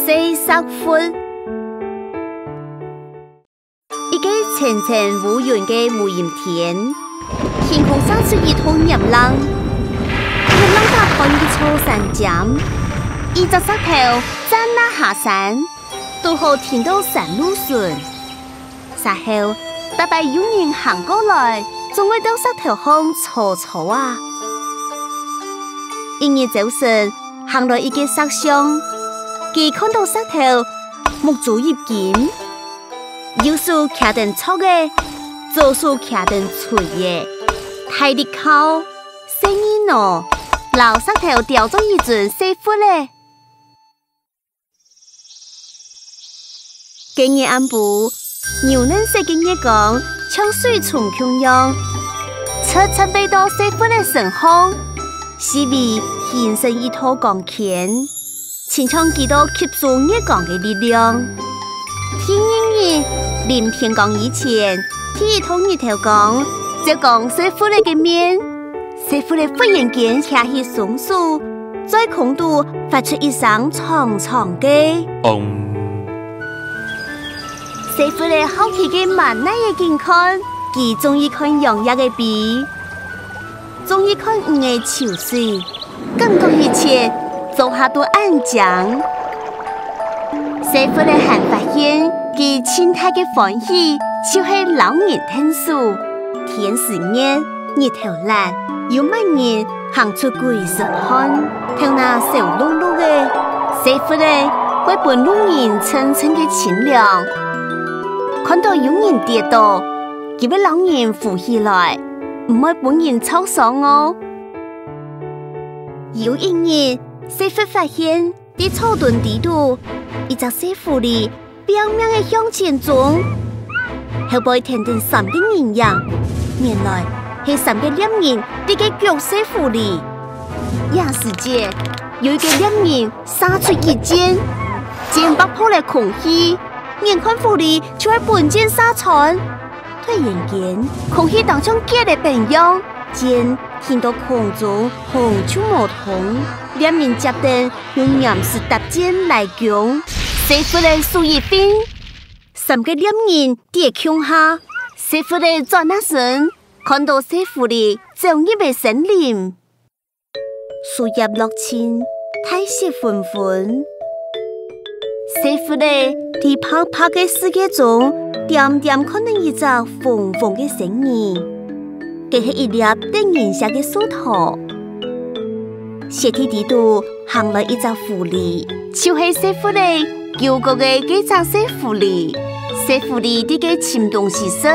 40分。一个层层无云的无垠田，天空洒出一头岩浪，一浪大看的草山尖，一只石头站那下山，都好听到山路顺。然后大把有人行过来，总会到石头上坐坐啊。一日早晨，行到一个石上，佢看到石頭木竹葉劍，右手騎定粗嘅，左手騎定脆嘅，睇啲靠聲音咯，老石頭掉咗一陣師傅咧。今日暗部，牛嫩色嘅月光像水從穹樣，側側飛到師傅嘅身後。四圍獻上一套鋼鉗，前唱幾多吸收月光嘅力量。天陰日臨天光以前，第一套日頭光就講師傅你嘅面，師傅你忽然間扯起松樹，在空度發出一聲長長嘅師傅你好奇嘅萬那嘅健康，佢終於看陽日嘅鼻。終於看五個潮水，感覺一切做下都安靜。師傅咧還發現，佢親太嘅歡喜，就是老人聽書。天時熱，日頭爛，有乜人行出鬼石看，聽那小碌碌嘅師傅咧，會伴路人層層嘅清涼。看到有人跌倒，佢俾老人扶起來。唔會本人抽爽哦。有一日，師傅發現啲草墩地度，一隻師傅哩表面嘅向前走，後背聽見3個人影，原來係3個獵人啲嘅腳師傅哩。一時間，有一個獵人殺出一箭，箭爆破了空氣，眼看傅哩就係本箭殺穿。突然間，空氣當中結的變樣，箭聽到空中紅出無痛，兩面接定用岩石搭箭來攻，師傅的手一變，3個獵人跌向下，師傅的轉那身，看到師傅的走入嘅森林，樹葉落青，太色紛紛，師傅的喺啪啪嘅世界中。點點看到一隻紅紅嘅身影，佢係一粒燈影下嘅樹頭。斜梯地度行來一隻狐狸，就係師傅哩叫過嘅幾隻師傅哩。師傅哩啲嘅潛東時時，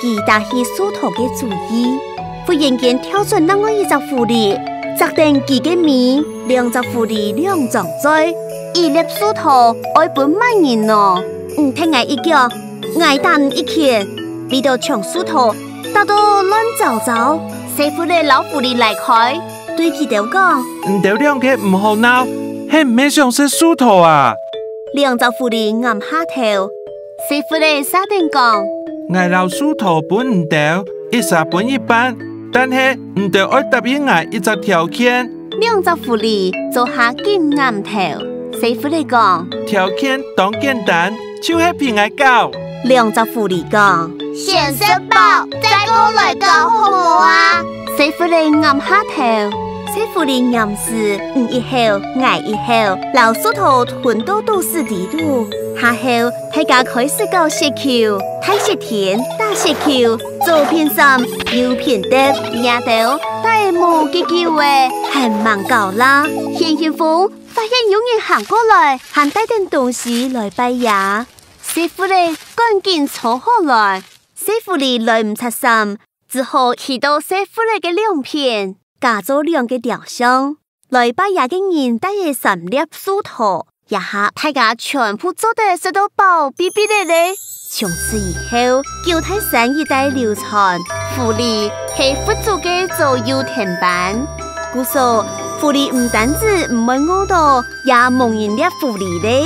佢打起樹頭嘅主意。忽然間跳出另外一隻狐狸，砸定佢嘅面，兩隻狐狸兩張嘴，一粒樹頭愛本萬人咯。唔聽我一腳。挨彈一拳，逼到長樹頭打到亂糟糟。師傅嘅老狐狸來開，對佢哋講：唔得兩個唔好鬧，係唔係想食樹頭啊？兩隻狐狸暗下頭，師傅嘅沙定講：挨老樹頭本唔得，一殺本一半，但係唔得愛答應挨一隻條件。兩隻狐狸做下緊暗頭，師傅嚟講：條件當簡單，就係平挨搞。兩隻狐狸講：先食飽，再過來搞好冇啊！師傅嚟暗下頭，師傅嚟暗時一口挨一口，老樹頭吞到都是地度。下後大家開始搞石球，睇石田，打石球，左片山，右片地，野頭大冇嘅機會，係猛搞啦！謝賢峰發現有人行過來，還帶點東西來拜呀。師傅哩趕緊坐下來，師傅哩來唔出心，只好去到師傅哩嘅兩片，加咗兩個雕像，來拜呀嘅人帶嘅3粒樹頭，一下大家全部做得食到飽嗶嗶的咧。從此以後，叫泰山一代流傳，傅哩係佛祖嘅做油田班，故說傅哩唔單止唔會餓到，也蒙人啲傅哩咧。